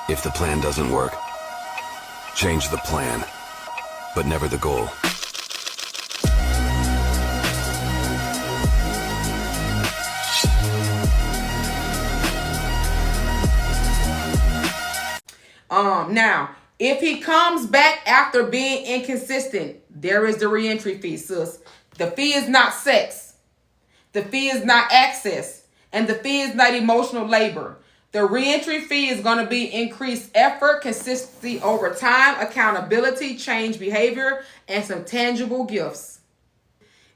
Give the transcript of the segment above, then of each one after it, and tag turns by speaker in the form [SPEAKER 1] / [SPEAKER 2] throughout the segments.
[SPEAKER 1] If the plan doesn't work, change the plan, but never the goal.
[SPEAKER 2] Now, if he comes back after being inconsistent, there is the reentry fee, sis. The fee is not sex. The fee is not access. And the fee is not emotional labor. The reentry fee is going to be increased effort, consistency over time, accountability, change behavior, and some tangible gifts.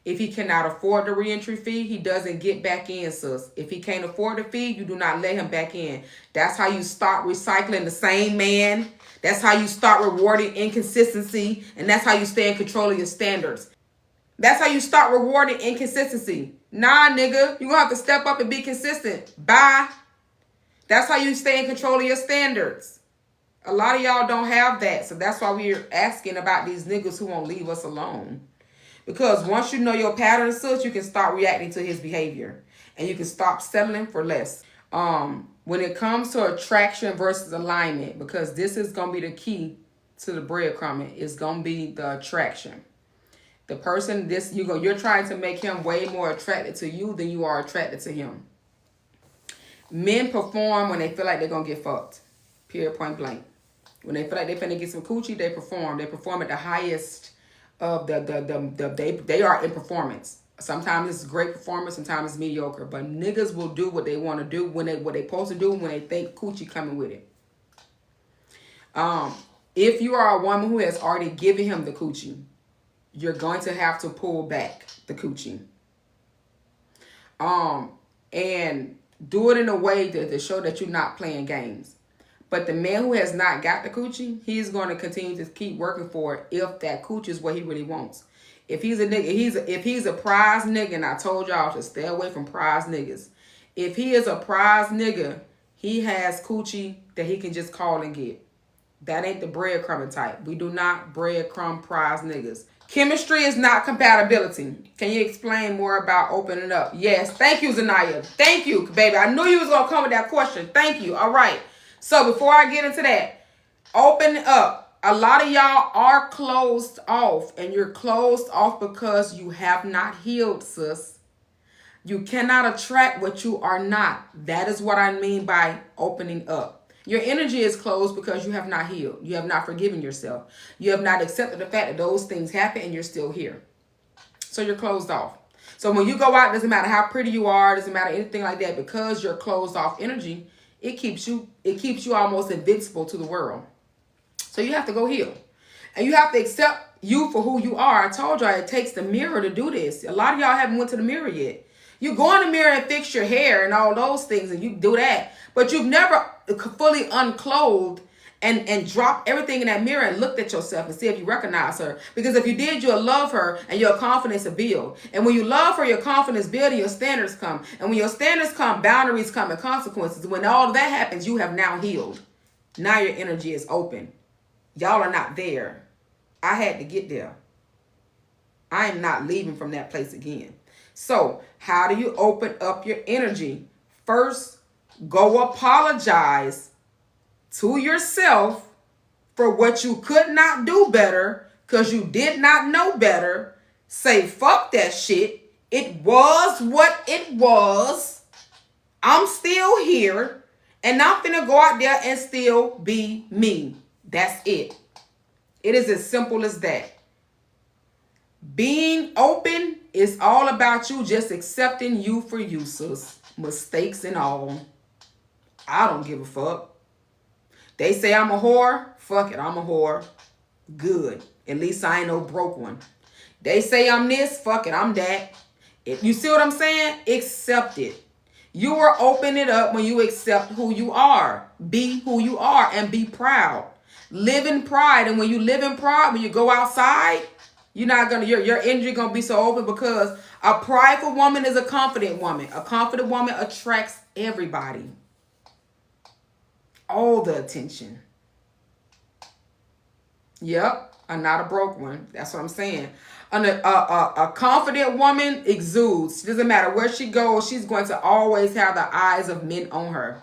[SPEAKER 2] If he cannot afford the reentry fee, he doesn't get back in, sis. If he can't afford the fee, you do not let him back in. That's how you start recycling the same man. That's how you start rewarding inconsistency. And that's how you stay in control of your standards. That's how you start rewarding inconsistency. Nah, nigga, you're going to have to step up and be consistent. Bye. That's how you stay in control of your standards. A lot of y'all don't have that. So that's why we're asking about these niggas who won't leave us alone. Because once you know your pattern, sis, you can start reacting to his behavior. And you can stop settling for less. When it comes to attraction versus alignment, because this is going to be the key to the breadcrumbing, it's going to be the attraction. The person, you're trying to make him way more attracted to you than you are attracted to him. Men perform when they feel like they're going to get fucked. Period, point blank. When they feel like they're finna get some coochie, they perform. They perform at the highest of they are in performance. Sometimes it's great performance, sometimes it's mediocre. But niggas will do what they want to do what they supposed to do when they think coochie coming with it. If you are a woman who has already given him the coochie, you're going to have to pull back the coochie. And do it in a way to show that you're not playing games. But the man who has not got the coochie, he's going to continue to keep working for it if that coochie is what he really wants. If he's a nigga, if he's a prize nigga, and I told y'all to stay away from prize niggas. If he is a prize nigga, he has coochie that he can just call and get. That ain't the breadcrumbing type. We do not breadcrumb prize niggas. Chemistry is not compatibility. Can you explain more about opening up? Yes. Thank you, Zanaya. Thank you, baby. I knew you was going to come with that question. Thank you. All right. So before I get into that, open up. A lot of y'all are closed off, and you're closed off because you have not healed, sis. You cannot attract what you are not. That is what I mean by opening up. Your energy is closed because you have not healed. You have not forgiven yourself. You have not accepted the fact that those things happen and you're still here. So you're closed off. So when you go out, it doesn't matter how pretty you are, it doesn't matter anything like that, because you're closed off energy, it keeps you almost invincible to the world. So you have to go heal. And you have to accept you for who you are. I told y'all it takes the mirror to do this. A lot of y'all haven't went to the mirror yet. You go in the mirror and fix your hair and all those things, and you do that. But you've never fully unclothed and dropped everything in that mirror and looked at yourself and see if you recognize her. Because if you did, you'll love her and your confidence will build. And when you love her, your confidence builds and your standards come. And when your standards come, boundaries come and consequences. When all of that happens, you have now healed. Now your energy is open. Y'all are not there. I had to get there. I am not leaving from that place again. So how do you open up your energy? First, go apologize to yourself for what you could not do better because you did not know better. Say, fuck that shit. It was what it was. I'm still here. And I'm finna go out there and still be me. That's it. It is as simple as that. Being open is all about you just accepting you for you, sis. Mistakes and all. I don't give a fuck. They say I'm a whore. Fuck it, I'm a whore. Good. At least I ain't no broke one. They say I'm this. Fuck it, I'm that. If you see what I'm saying? Accept it. You will open it up when you accept who you are. Be who you are and be proud. Live in pride. And when you live in pride, when you go outside, you're not gonna, your energy gonna be so open, because a prideful woman is a confident woman. A confident woman attracts everybody. All the attention. Yep, I'm not a broke one. That's what I'm saying. A confident woman exudes. It doesn't matter where she goes, she's going to always have the eyes of men on her.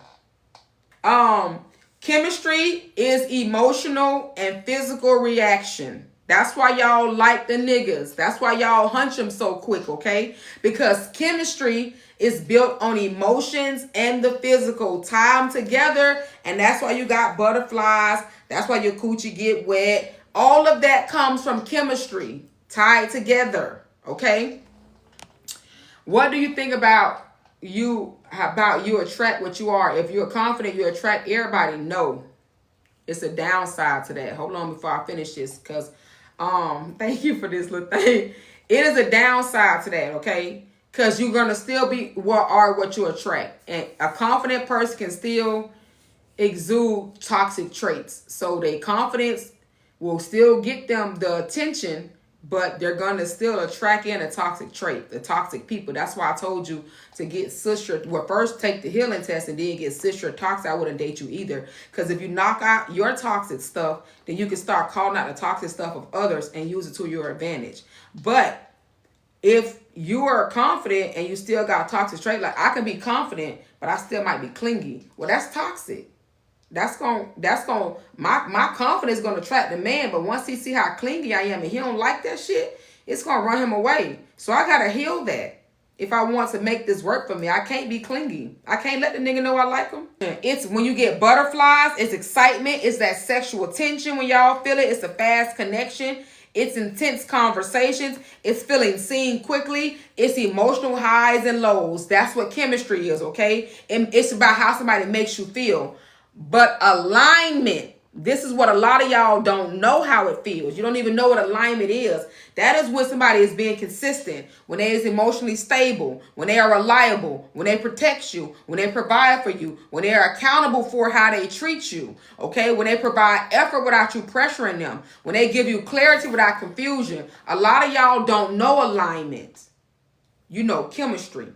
[SPEAKER 2] Chemistry is emotional and physical reaction. That's why y'all like the niggas. That's why y'all hunch them so quick, okay? Because chemistry is built on emotions and the physical. Tie them together, and that's why you got butterflies. That's why your coochie get wet. All of that comes from chemistry. Tied together, okay? What do you think about you attract what you are? If you're confident, you attract everybody. No. It's a downside to that. Hold on before I finish this, because thank you for this little thing. It is a downside to that, okay? Because you're gonna still be what you attract. And a confident person can still exude toxic traits. So their confidence will still get them the attention, but they're going to still attract in a toxic trait, the toxic people. That's why I told you to get sister. Well, first take the healing test and then get sister toxic. I wouldn't date you either. Because if you knock out your toxic stuff, then you can start calling out the toxic stuff of others and use it to your advantage. But if you are confident and you still got toxic trait, like I can be confident, but I still might be clingy. Well, that's toxic. My confidence is gonna attract the man, but once he see how clingy I am and he don't like that shit, it's gonna run him away. So I gotta heal that. If I want to make this work for me, I can't be clingy. I can't let the nigga know I like him. It's when you get butterflies, it's excitement, it's that sexual tension when y'all feel it, it's a fast connection, it's intense conversations, it's feeling seen quickly, it's emotional highs and lows. That's what chemistry is, okay? And it's about how somebody makes you feel. But alignment, this is what a lot of y'all don't know how it feels. You don't even know what alignment is. That is when somebody is being consistent, when they is emotionally stable, when they are reliable, when they protect you, when they provide for you, when they are accountable for how they treat you, okay? When they provide effort without you pressuring them, when they give you clarity without confusion. A lot of y'all don't know alignment. You know chemistry.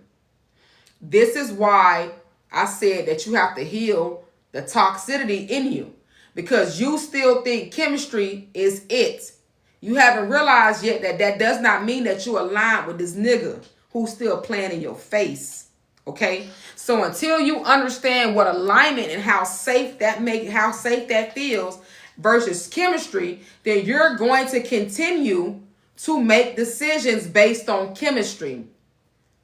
[SPEAKER 2] This is why I said that you have to heal the toxicity in you, because you still think chemistry is it. You haven't realized yet that that does not mean that you align with this nigga who's still playing in your face. Okay? So until you understand what alignment and how safe that feels versus chemistry, then you're going to continue to make decisions based on chemistry.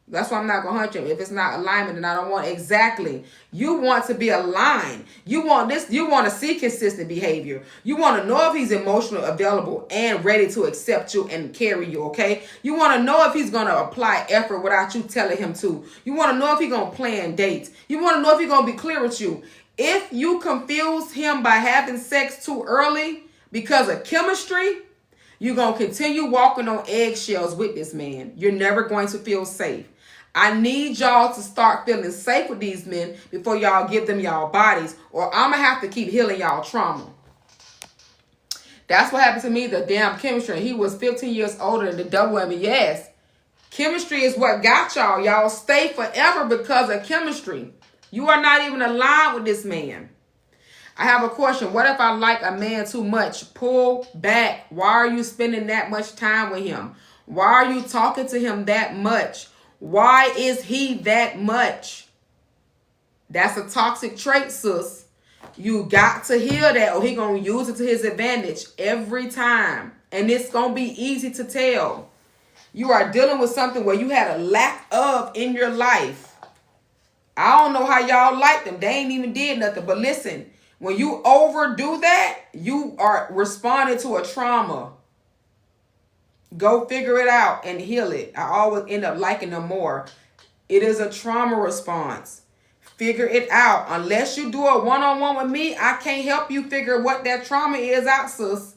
[SPEAKER 2] That's why I'm not going to hunt him. If it's not alignment, then I don't want exactly. You want to be aligned. You want this. You want to see consistent behavior. You want to know if he's emotionally available and ready to accept you and carry you, okay? You want to know if he's going to apply effort without you telling him to. You want to know if he's going to plan dates. You want to know if he's going to be clear with you. If you confuse him by having sex too early because of chemistry, you're going to continue walking on eggshells with this man. You're never going to feel safe. I need y'all to start feeling safe with these men before y'all give them y'all bodies, or I'm going to have to keep healing y'all trauma. That's what happened to me, the damn chemistry. He was 15 years older than the double whammy. Yes, chemistry is what got y'all. Y'all stay forever because of chemistry. You are not even aligned with this man. I have a question. What if I like a man too much? Pull back. Why are you spending that much time with him? Why are you talking to him that much? Why is he that much? That's a toxic trait, sis. You got to hear that, or he going to use it to his advantage every time. And it's going to be easy to tell. You are dealing with something where you had a lack of in your life. I don't know how y'all like them. They ain't even did nothing. But listen, when you overdo that, you are responding to a trauma. Go figure it out and heal it. I always end up liking them more. It is a trauma response. Figure it out. Unless you do a one-on-one with me, I can't help you figure what that trauma is out, sis.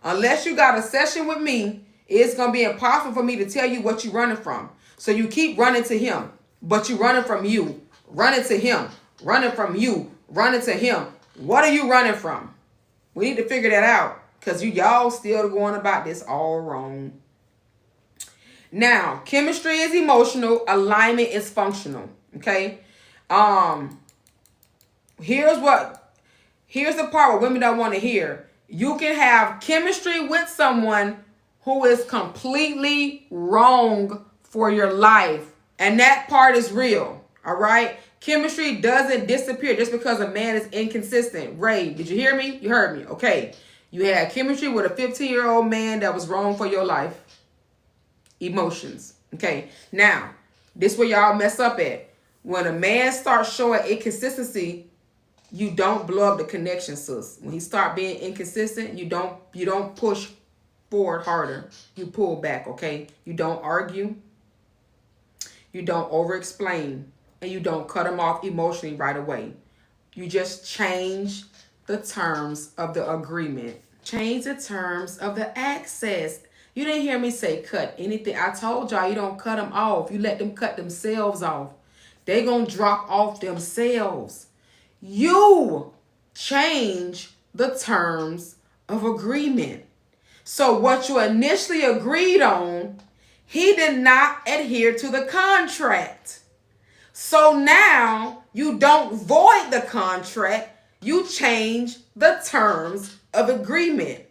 [SPEAKER 2] Unless you got a session with me, it's going to be impossible for me to tell you what you're running from. So you keep running to him, but you're running from you. Running to him. Running from you. Running to him. What are you running from? We need to figure that out. Because y'all still going about this all wrong. Now, chemistry is emotional. Alignment is functional. Okay? Here's the part where women don't want to hear. You can have chemistry with someone who is completely wrong for your life. And that part is real. All right? Chemistry doesn't disappear just because a man is inconsistent. Ray, did you hear me? You heard me. Okay. You had chemistry with a 15-year-old man that was wrong for your life. Emotions. Okay. Now, this where y'all mess up at. When a man starts showing inconsistency, you don't blow up the connection, sis. When he start being inconsistent, you don't push forward harder. You pull back, okay? You don't argue. You don't over-explain. And you don't cut him off emotionally right away. You just change the terms of the agreement. Change the terms of the access. You didn't hear me say cut anything. I told y'all you don't cut them off. You let them cut themselves off. They gonna drop off themselves. You change the terms of agreement. So what you initially agreed on, he did not adhere to the contract. So now you don't void the contract, you change the terms of agreement.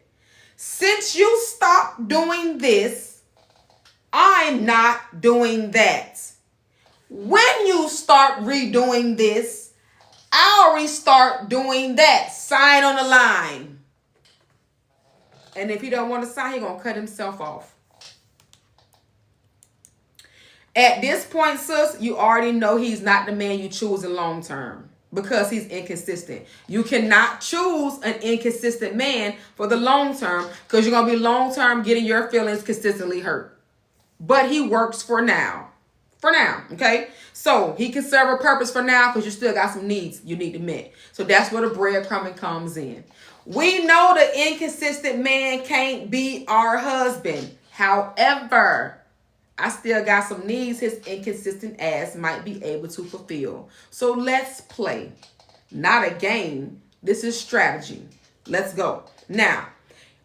[SPEAKER 2] Since you stopped doing this, I'm not doing that. When you start redoing this, I'll restart doing that. Sign on the line. And if he don't want to sign, he's going to cut himself off. At this point, sis, you already know he's not the man you choose in long term because he's inconsistent. You cannot choose an inconsistent man for the long term because you're going to be long term getting your feelings consistently hurt. But he works for now. For now, okay? So he can serve a purpose for now because you still got some needs you need to meet. So that's where the breadcrumbing comes in. We know the inconsistent man can't be our husband. However, I still got some needs his inconsistent ass might be able to fulfill. So let's play. Not a game. This is strategy. Let's go. Now,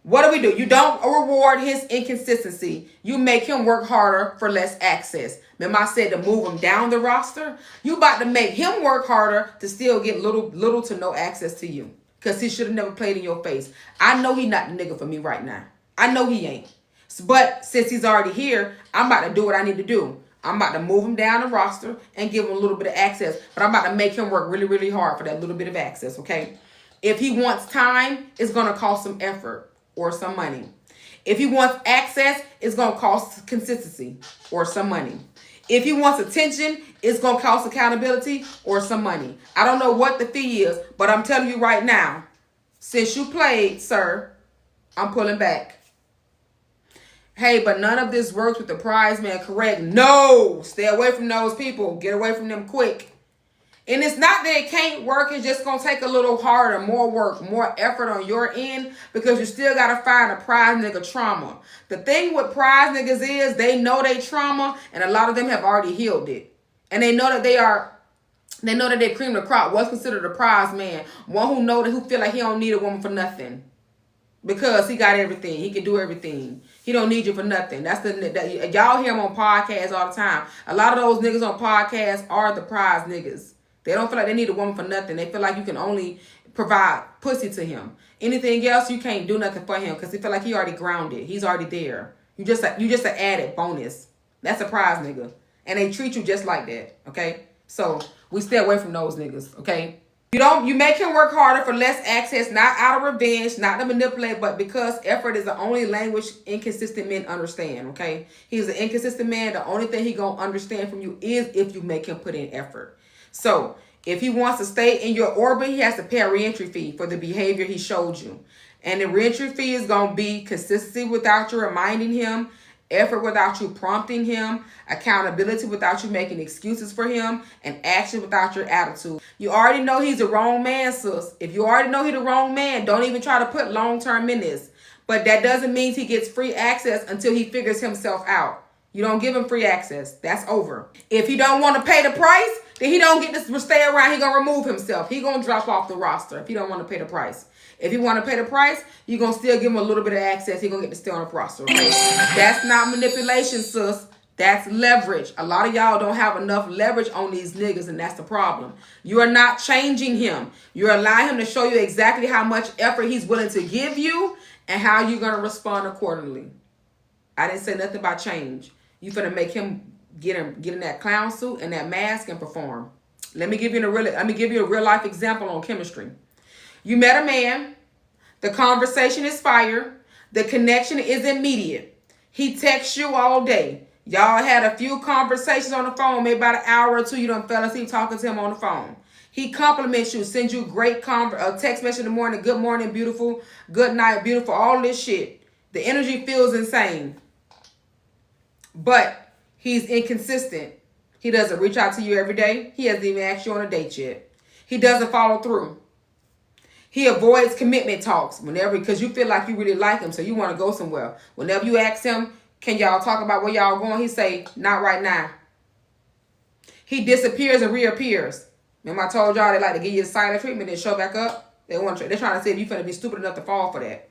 [SPEAKER 2] what do? You don't reward his inconsistency. You make him work harder for less access. Remember I said to move him down the roster? You about to make him work harder to still get little to no access to you. Because he should have never played in your face. I know he not the nigga for me right now. I know he ain't. But since he's already here, I'm about to do what I need to do. I'm about to move him down the roster and give him a little bit of access. But I'm about to make him work really, really hard for that little bit of access, okay? If he wants time, it's going to cost some effort or some money. If he wants access, it's going to cost consistency or some money. If he wants attention, it's going to cost accountability or some money. I don't know what the fee is, but I'm telling you right now, since you played, sir, I'm pulling back. Hey, but none of this works with the prize man, correct? No, stay away from those people. Get away from them quick. And it's not that it can't work. It's just going to take a little harder, more work, more effort on your end because you still got to find a prize nigga trauma. The thing with prize niggas is they know they trauma and a lot of them have already healed it. And they know that they cream the crop. What's considered a prize man? One who feel like he don't need a woman for nothing. Because he got everything. He can do everything. He don't need you for nothing. Y'all hear him on podcasts all the time. A lot of those niggas on podcasts are the prize niggas. They don't feel like they need a woman for nothing. They feel like you can only provide pussy to him. Anything else, you can't do nothing for him because he feel like he already grounded. He's already there. You just an added bonus. That's a prize nigga. And they treat you just like that. Okay? So we stay away from those niggas. Okay? You make him work harder for less access, not out of revenge, not to manipulate, but because effort is the only language inconsistent men understand, okay? He's an inconsistent man. The only thing he gonna understand from you is if you make him put in effort. So if he wants to stay in your orbit, he has to pay a reentry fee for the behavior he showed you. And the reentry fee is gonna be consistency without you reminding him, effort without you prompting him, accountability without you making excuses for him, and action without your attitude. You already know he's the wrong man, sis. If you already know he's the wrong man, don't even try to put long-term in this. But that doesn't mean he gets free access until he figures himself out. You don't give him free access. That's over. If he don't want to pay the price, then he don't get to stay around. He gonna remove himself. He gonna drop off the roster if he don't want to pay the price. If you want to pay the price, you're going to still give him a little bit of access. He's going to get to stay on the roster. Okay? That's not manipulation, sis. That's leverage. A lot of y'all don't have enough leverage on these niggas, and that's the problem. You are not changing him. You're allowing him to show you exactly how much effort he's willing to give you and how you're going to respond accordingly. I didn't say nothing about change. You're going to make him Get in that clown suit and that mask and perform. Let me give you a real life example on chemistry. You met a man, the conversation is fire, the connection is immediate. He texts you all day. Y'all had a few conversations on the phone, maybe about an hour or two. You done fell asleep talking to him on the phone. He compliments you, sends you great text message in the morning. Good morning, beautiful. Good night, beautiful. All this shit. The energy feels insane. But he's inconsistent. He doesn't reach out to you every day. He hasn't even asked you on a date yet. He doesn't follow through. He avoids commitment talks because you feel like you really like him, so you want to go somewhere. Whenever you ask him, can y'all talk about where y'all going? He say, not right now. He disappears and reappears. Remember I told y'all they like to give you the silent treatment and show back up? They're trying to see if you're finna be stupid enough to fall for that.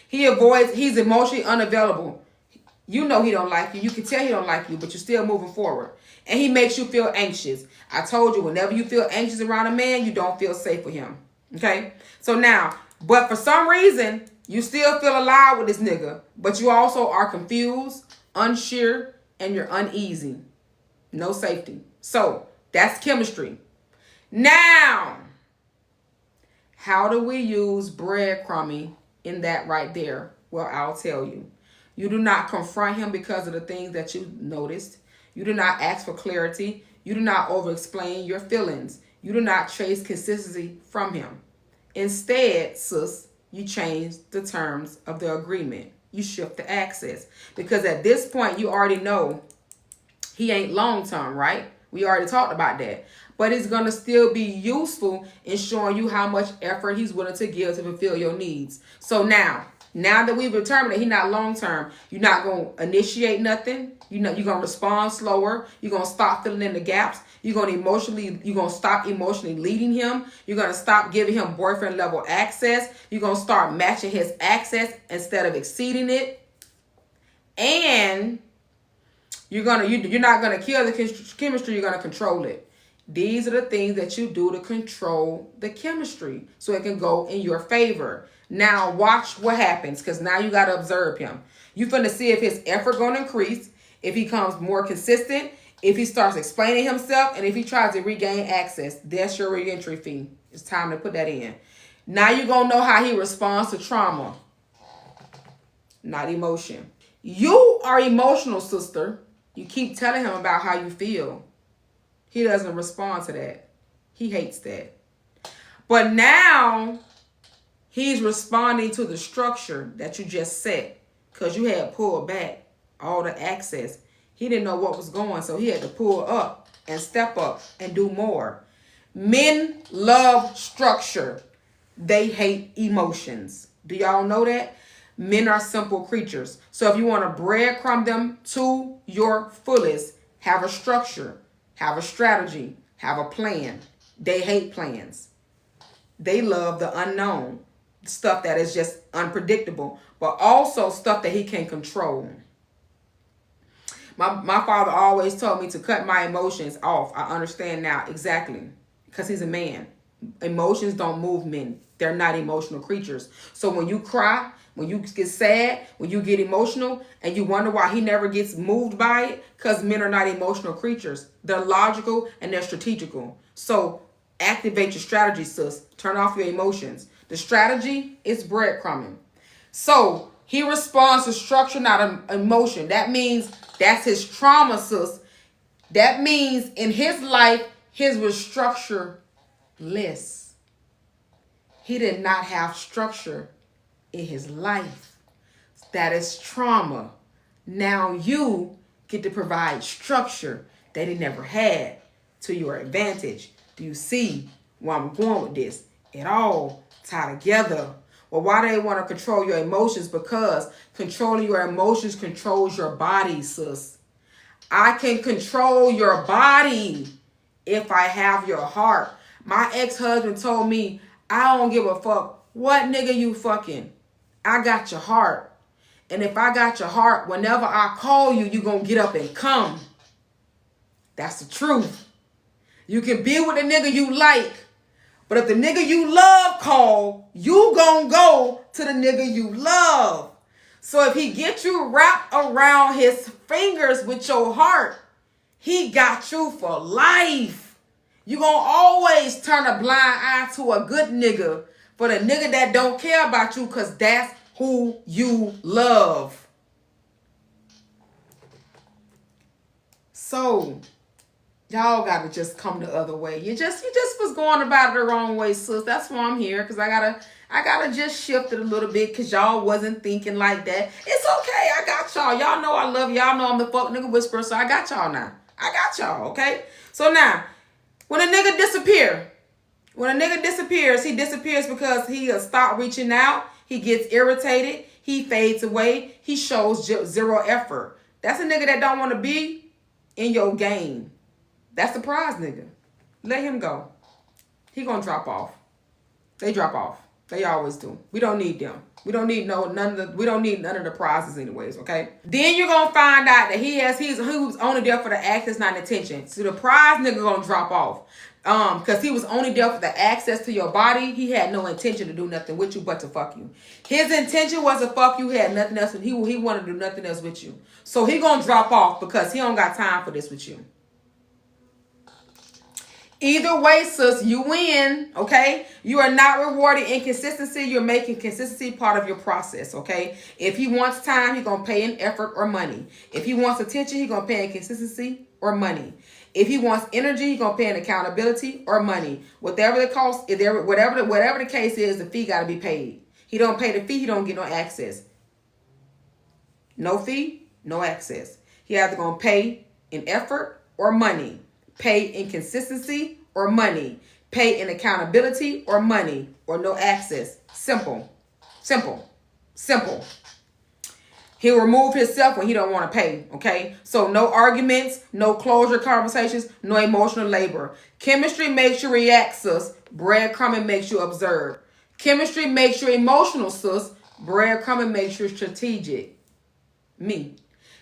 [SPEAKER 2] He's emotionally unavailable. You know he don't like you. You can tell he don't like you, but you're still moving forward. And he makes you feel anxious. I told you, whenever you feel anxious around a man, you don't feel safe with him. Okay? So now, but for some reason, you still feel alive with this nigga, but you also are confused, unsure, and you're uneasy. No safety. So that's chemistry. Now, how do we use breadcrumbing in that right there? Well, I'll tell you. You do not confront him because of the things that you noticed. You do not ask for clarity. You do not over-explain your feelings. You do not chase consistency from him. Instead, sis, you change the terms of the agreement. You shift the access. Because at this point, you already know he ain't long-term, right? We already talked about that. But he's going to still be useful in showing you how much effort he's willing to give to fulfill your needs. So now that we've determined that he's not long-term, you're not going to initiate nothing. You're going to respond slower. You're going to stop filling in the gaps. You're going to stop emotionally leading him. You're going to stop giving him boyfriend level access. You're going to start matching his access instead of exceeding it. And you're not going to kill the chemistry. You're going to control it. These are the things that you do to control the chemistry so it can go in your favor. Now watch what happens, because now you got to observe him. You finna see if his effort going to increase, if he becomes more consistent, if he starts explaining himself, and if he tries to regain access. That's your re-entry fee. It's time to put that in. Now you're going to know how he responds to trauma, not emotion. You are emotional, sister. You keep telling him about how you feel. He doesn't respond to that. He hates that. But now he's responding to the structure that you just set, because you had pulled back all the access. He didn't know what was going, so he had to pull up and step up and do more. Men love structure. They hate emotions. Do y'all know that? Men are simple creatures. So if you want to breadcrumb them to your fullest, have a structure, have a strategy, have a plan. They hate plans. They love the unknown, stuff that is just unpredictable, but also stuff that he can control. My father always told me to cut my emotions off. I understand now exactly, because he's a man. Emotions don't move men. They're not emotional creatures. So when you cry, when you get sad, when you get emotional, and you wonder why he never gets moved by it, because men are not emotional creatures. They're logical and they're strategical. So activate your strategy, sis. Turn off your emotions. The strategy is breadcrumbing. So he responds to structure, not emotion. That means that's his trauma, sis. That means in his life, his was structureless. He did not have structure in his life. That is trauma. Now you get to provide structure that he never had to your advantage. Do you see where I'm going with this? It all tie together. Well, why do they want to control your emotions? Because controlling your emotions controls your body, sis. I can control your body if I have your heart. My ex-husband told me, I don't give a fuck what nigga you fucking. I got your heart. And if I got your heart, whenever I call you, you going to get up and come. That's the truth. You can be with the nigga you like, but if the nigga you love call, you going to go to the nigga you love. So if he gets you wrapped around his fingers with your heart, He got you for life. You gonna always turn a blind eye to a good nigga for the nigga that don't care about you, because that's who you love. So y'all gotta just come the other way. You just was going about it the wrong way, sis. That's why I'm here, because I gotta just shift it a little bit, because y'all wasn't thinking like that. It's okay. I got y'all. Y'all know I love y'all. Know I'm the fuck nigga whisperer, so I got y'all now. I got y'all, okay? So now, when a nigga disappears, he disappears because he'll stop reaching out. He gets irritated. He fades away. He shows zero effort. That's a nigga that don't want to be in your game. That's the prize nigga. Let him go. He gonna drop off. They drop off. They always do. We don't need them. We don't need none of the prizes anyways, okay? Then you're gonna find out that he was only there for the access, not attention. So the prize nigga gonna drop off. Because he was only there for the access to your body. He had no intention to do nothing with you but to fuck you. His intention was to fuck you. He had nothing else. He wanted to do nothing else with you. So he gonna drop off because he don't got time for this with you. Either way, sis, you win, okay? You are not rewarding inconsistency. You're making consistency part of your process, okay? If he wants time, he's going to pay in effort or money. If he wants attention, he's going to pay in consistency or money. If he wants energy, he's going to pay in accountability or money. Whatever the cost, whatever the case is, the fee got to be paid. He don't pay the fee, he don't get no access. No fee, no access. He either going to pay in effort or money. Pay in consistency or money. Pay in accountability or money, or no access. Simple. Simple. Simple. He'll remove himself when he don't want to pay, okay? So no arguments, no closure conversations, no emotional labor. Chemistry makes you react, sis. Breadcrumbing makes you observe. Chemistry makes you emotional, sis. Breadcrumbing makes you strategic. Me.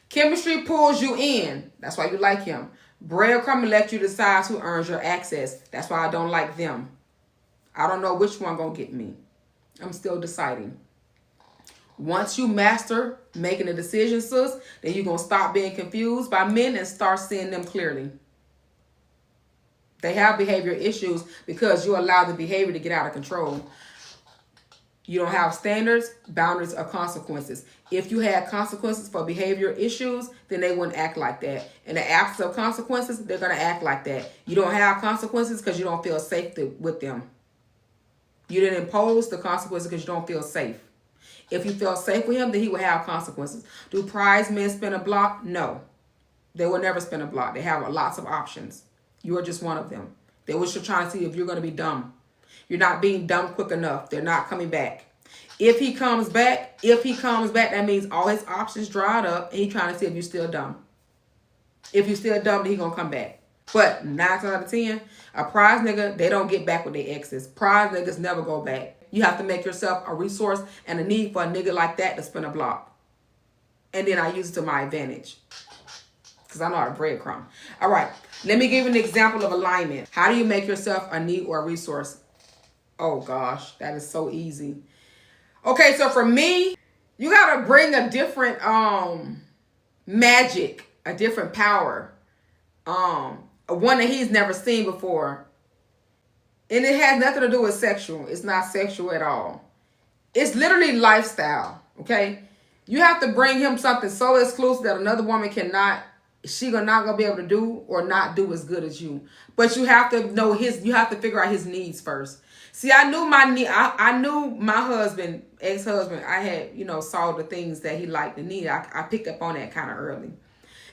[SPEAKER 2] Chemistry pulls you in. That's why you like him. Breadcrumbing lets you decide who earns your access. That's why I don't like them. I don't know which one gonna get me. I'm still deciding. Once you master making a decision, sis, then you're gonna stop being confused by men and start seeing them clearly. They have behavior issues because you allow the behavior to get out of control. You don't have standards, boundaries, or consequences. If you had consequences for behavior issues, then they wouldn't act like that. In the absence of consequences, they're going to act like that. You don't have consequences because you don't feel safe with them. You didn't impose the consequences because you don't feel safe. If you feel safe with him, then he will have consequences. Do prize men spin a block? No. They will never spin a block. They have lots of options. You are just one of them. They were just trying to see if you're going to be dumb. You're not being dumb quick enough. They're not coming back. If he comes back, that means all his options dried up and he's trying to see if you're still dumb. If you're still dumb, then he's going to come back. But 9 times out of 10, a prize nigga, they don't get back with their exes. Prize niggas never go back. You have to make yourself a resource and a need for a nigga like that to spin a block. And then I use it to my advantage. Because I know how to breadcrumb. All right. Let me give you an example of alignment. How do you make yourself a need or a resource? Oh, gosh. That is so easy. Okay, so for me, you got to bring a different magic, a different power. One that he's never seen before. And it has nothing to do with sexual. It's not sexual at all. It's literally lifestyle, okay? You have to bring him something so exclusive that another woman cannot, not gonna be able to do or not do as good as you. But you have to know you have to figure out his needs first. See, I knew I knew my husband, ex-husband, I had, saw the things that he liked and needed. I picked up on that kind of early.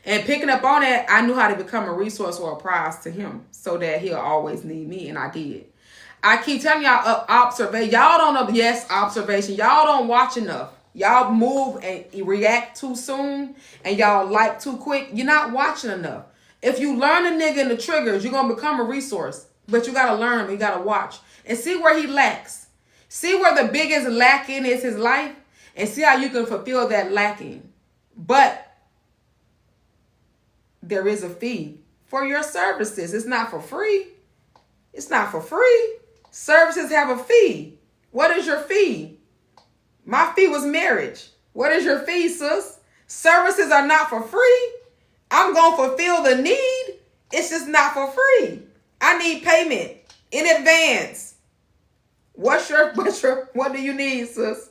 [SPEAKER 2] And picking up on that, I knew how to become a resource or a prize to him so that he'll always need me, and I did. I keep telling y'all, observation. Y'all don't know. Yes, observation. Y'all don't watch enough. Y'all move and react too soon, and y'all like too quick. You're not watching enough. If you learn a nigga in the triggers, you're going to become a resource. But you got to learn. You got to watch. And see where he lacks. See where the biggest lacking is his life. And see how you can fulfill that lacking. But there is a fee for your services. It's not for free. It's not for free. Services have a fee. What is your fee? My fee was marriage. What is your fee, sis? Services are not for free. I'm going to fulfill the need. It's just not for free. I need payment in advance. What do you need, sis?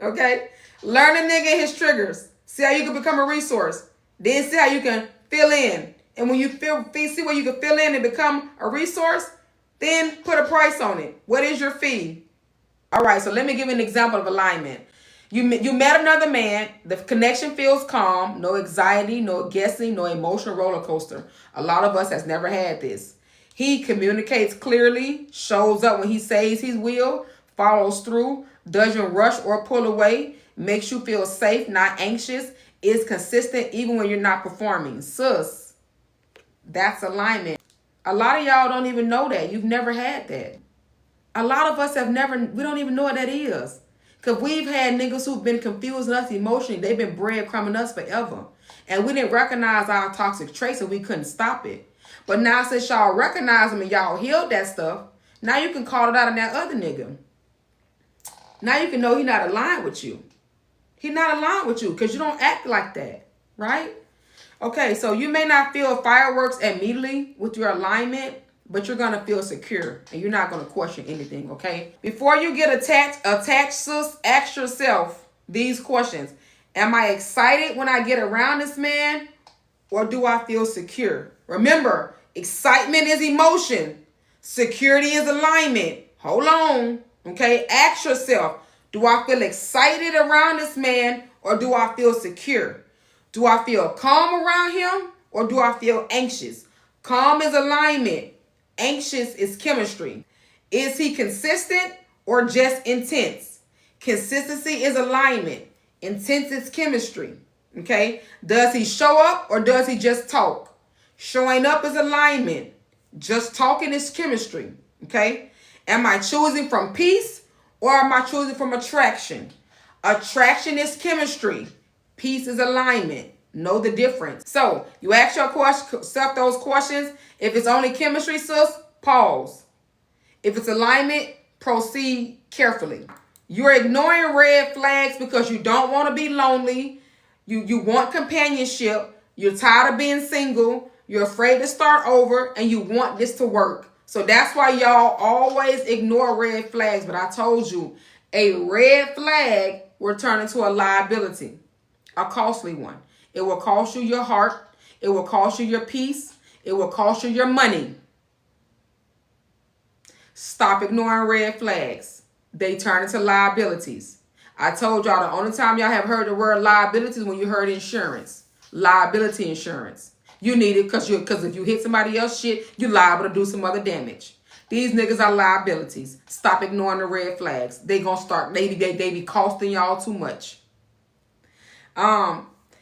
[SPEAKER 2] Okay? Learn a nigga his triggers. See how you can become a resource. Then see how you can fill in. And when you see where you can fill in and become a resource, then put a price on it. What is your fee? All right, so let me give you an example of alignment. You met another man. The connection feels calm. No anxiety, no guessing, no emotional roller coaster. A lot of us has never had this. He communicates clearly, shows up when he says he will, follows through, doesn't rush or pull away, makes you feel safe, not anxious, is consistent even when you're not performing. Sus, that's alignment. A lot of y'all don't even know that. You've never had that. A lot of us we don't even know what that is. Because we've had niggas who've been confusing us emotionally. They've been breadcrumbing us forever. And we didn't recognize our toxic traits and we couldn't stop it. But now since y'all recognize them and y'all healed that stuff, now you can call it out on that other nigga. Now you can know he's not aligned with you. He's not aligned with you because you don't act like that, right? Okay, so you may not feel fireworks immediately with your alignment, but you're going to feel secure and you're not going to question anything, okay? Before you get attached, sis, ask yourself these questions. Am I excited when I get around this man or do I feel secure? Remember, excitement is emotion. Security is alignment. Hold on, okay? Ask yourself, do I feel excited around this man or do I feel secure? Do I feel calm around him or do I feel anxious? Calm is alignment. Anxious is chemistry. Is he consistent or just intense? Consistency is alignment. Intense is chemistry. Okay? Does he show up or does he just talk? Showing up is alignment. Just talking is chemistry. Okay? Am I choosing from peace or am I choosing from attraction? Attraction is chemistry. Peace is alignment. Know the difference. So you ask yourself those questions. If it's only chemistry, sis, pause. If it's alignment, proceed carefully. You're ignoring red flags because you don't want to be lonely. You want companionship. You're tired of being single. You're afraid to start over and you want this to work. So that's why y'all always ignore red flags. But I told you, a red flag will turn into a liability, a costly one. It will cost you your heart. It will cost you your peace. It will cost you your money. Stop ignoring red flags. They turn into liabilities. I told y'all the only time y'all have heard the word liabilities when you heard insurance. Liability insurance. You need it because if you hit somebody else's shit, you're liable to do some other damage. These niggas are liabilities. Stop ignoring the red flags. They gonna start, they be costing y'all too much.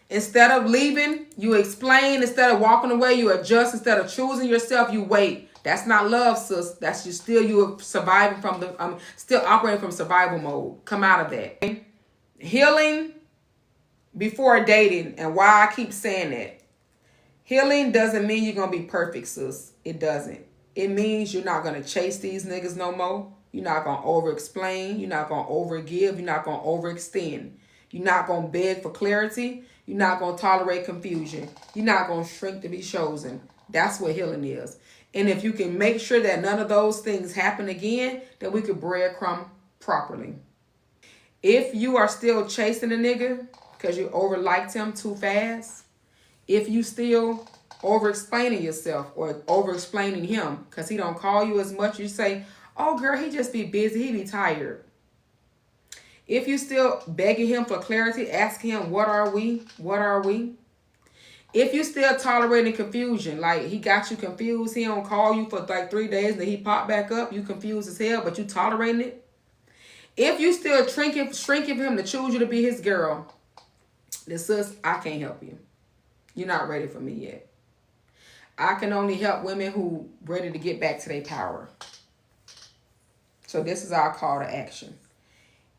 [SPEAKER 2] Instead of leaving, you explain. Instead of walking away, you adjust. Instead of choosing yourself, you wait. That's not love, sis. That's you surviving from still operating from survival mode. Come out of that. Healing before dating, and why I keep saying that. Healing doesn't mean you're gonna be perfect, sis. It doesn't. It means you're not gonna chase these niggas no more. You're not gonna over-explain. You're not gonna over-give. You're not gonna overextend. You're not gonna beg for clarity. You're not going to tolerate confusion. You're not going to shrink to be chosen. That's what healing is. And if you can make sure that none of those things happen again, then we could breadcrumb properly. If you are still chasing a nigga because you overliked him too fast, if you still over-explaining yourself or over-explaining him because he don't call you as much, you say, oh, girl, he just be busy. He be tired. If you still begging him for clarity, asking him, what are we? What are we? If you still tolerating confusion, like he got you confused, he don't call you for like 3 days, and then he pop back up, you confused as hell, but you tolerating it. If you still shrinking for him to choose you to be his girl, then sis, I can't help you. You're not ready for me yet. I can only help women who ready to get back to their power. So this is our call to action.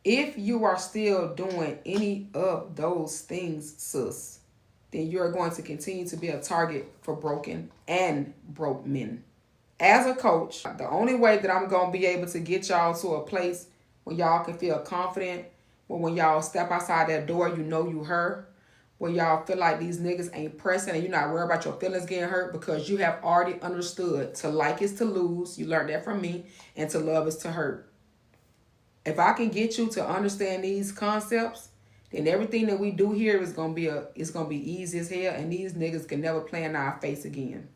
[SPEAKER 2] If you are still doing any of those things, sis, then you're going to continue to be a target for broken and broke men. As a coach, the only way that I'm going to be able to get y'all to a place where y'all can feel confident, when y'all step outside that door, you know you her, where y'all feel like these niggas ain't pressing and you're not worried about your feelings getting hurt, because you have already understood to like is to lose. You learned that from me. And to love is to hurt. If I can get you to understand these concepts, then everything that we do here is gonna be easy as hell, and these niggas can never play in our face again.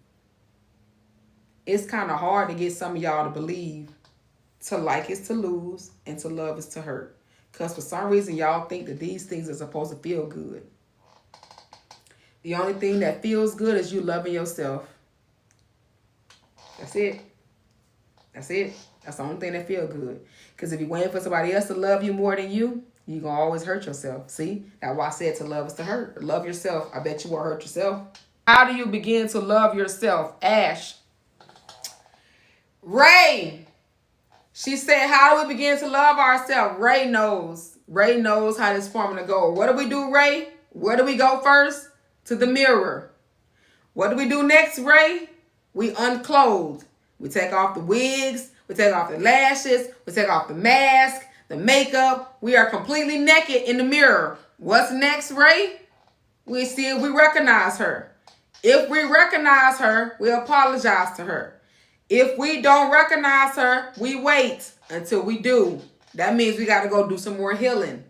[SPEAKER 2] It's kind of hard to get some of y'all to believe to like is to lose and to love is to hurt. Because for some reason, y'all think that these things are supposed to feel good. The only thing that feels good is you loving yourself. That's it. That's it. That's the only thing that feels good. Because if you're waiting for somebody else to love you more than you, you're going to always hurt yourself. See? That's why I said to love is to hurt. Love yourself. I bet you won't hurt yourself. How do you begin to love yourself? Ash. Ray. She said, how do we begin to love ourselves? Ray knows. Ray knows how this formula goes. What do we do, Ray? Where do we go first? To the mirror. What do we do next, Ray? We unclothe. We take off the wigs. We take off the lashes. We take off the mask, the makeup. We are completely naked in the mirror. What's next, Ray? We see if we recognize her. If we recognize her, we apologize to her. If we don't recognize her, we wait until we do. That means we got to go do some more healing.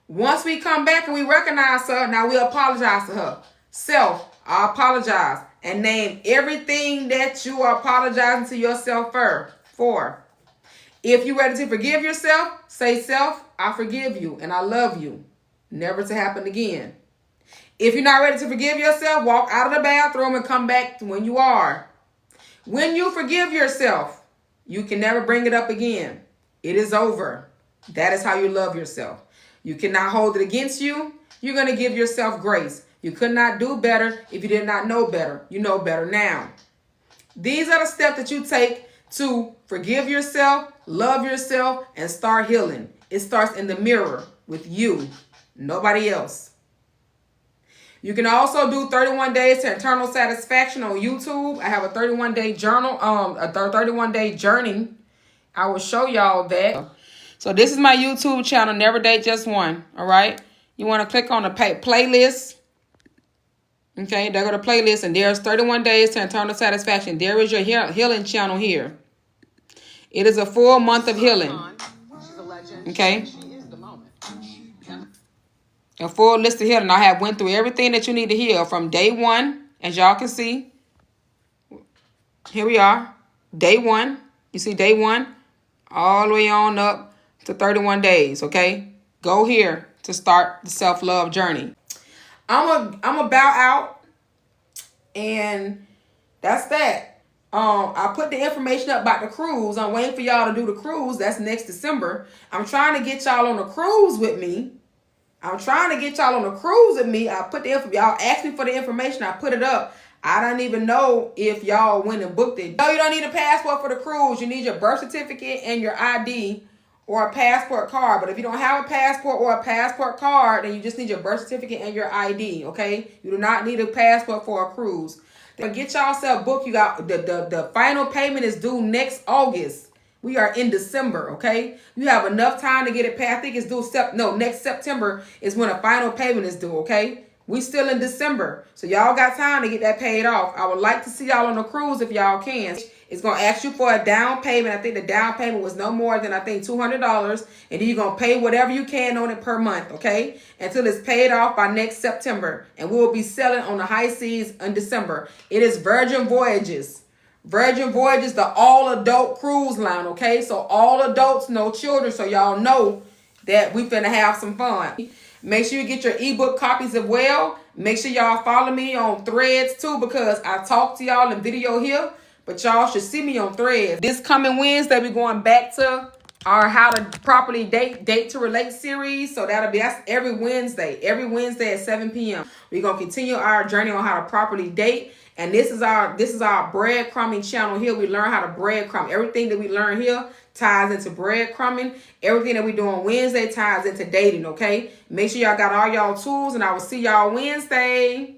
[SPEAKER 2] Once we come back and we recognize her, now we apologize to her. Self, I apologize. And name everything that you are apologizing to yourself for. If you're ready to forgive yourself, say, self, I forgive you and I love you. Never to happen again. If you're not ready to forgive yourself, walk out of the bathroom and come back to when you are. When you forgive yourself, you can never bring it up again. It is over. That is how you love yourself. You cannot hold it against you. You're going to give yourself grace. You could not do better if you did not know better. You know better now. These are the steps that you take to forgive yourself, love yourself, and start healing. It starts in the mirror with you, nobody else. You can also do 31 days to eternal satisfaction on YouTube. I have a 31-day journal, a 31-day journey. I will show y'all that. So this is my YouTube channel, Never Date Just One. All right. You want to click on the playlist. Okay, there go to playlist, and there's 31 days to eternal satisfaction. There is your healing channel here. It is a full month of healing. Okay. A full list of healing. I have went through everything that you need to heal from day one, as y'all can see. Here we are. Day one. You see day one all the way on up to 31 days, okay? Go here to start the self-love journey. I'm a bow out, and that's that. I put the information up about the cruise. I'm waiting for y'all to do the cruise. That's next December. I'm trying to get y'all on a cruise with me. I put the info. Y'all asked me for the information. I put it up. I don't even know if y'all went and booked it. No, you don't need a passport for the cruise. You need your birth certificate and your ID or a passport card. But if you don't have a passport or a passport card, then you just need your birth certificate and your ID, okay? You do not need a passport for a cruise. Then get yourself booked. You got the final payment is due next August. We are in December, okay? You have enough time to get it paid. I think it's due next September is when a final payment is due, okay? We still in December. So y'all got time to get that paid off. I would like to see y'all on a cruise if y'all can. It's going to ask you for a down payment. I think the down payment was no more than, $200. And then you're going to pay whatever you can on it per month, okay? Until it's paid off by next September. And we will be selling on the high seas in December. It is Virgin Voyages. Virgin Voyages, the all-adult cruise line, okay? So all adults, no children. So y'all know that we finna have some fun. Make sure you get your ebook copies as well. Make sure y'all follow me on Threads too, because I talk to y'all in video here, but y'all should see me on Threads. This coming Wednesday, we're going back to our How to Properly Date to Relate series. So that's every Wednesday at 7 p.m. We're going to continue our journey on how to properly date. And this is our breadcrumbing channel here. We learn how to breadcrumb. Everything that we learn here ties into breadcrumbing. Everything that we do on Wednesday ties into dating, okay? Make sure y'all got all y'all tools, and I will see y'all Wednesday.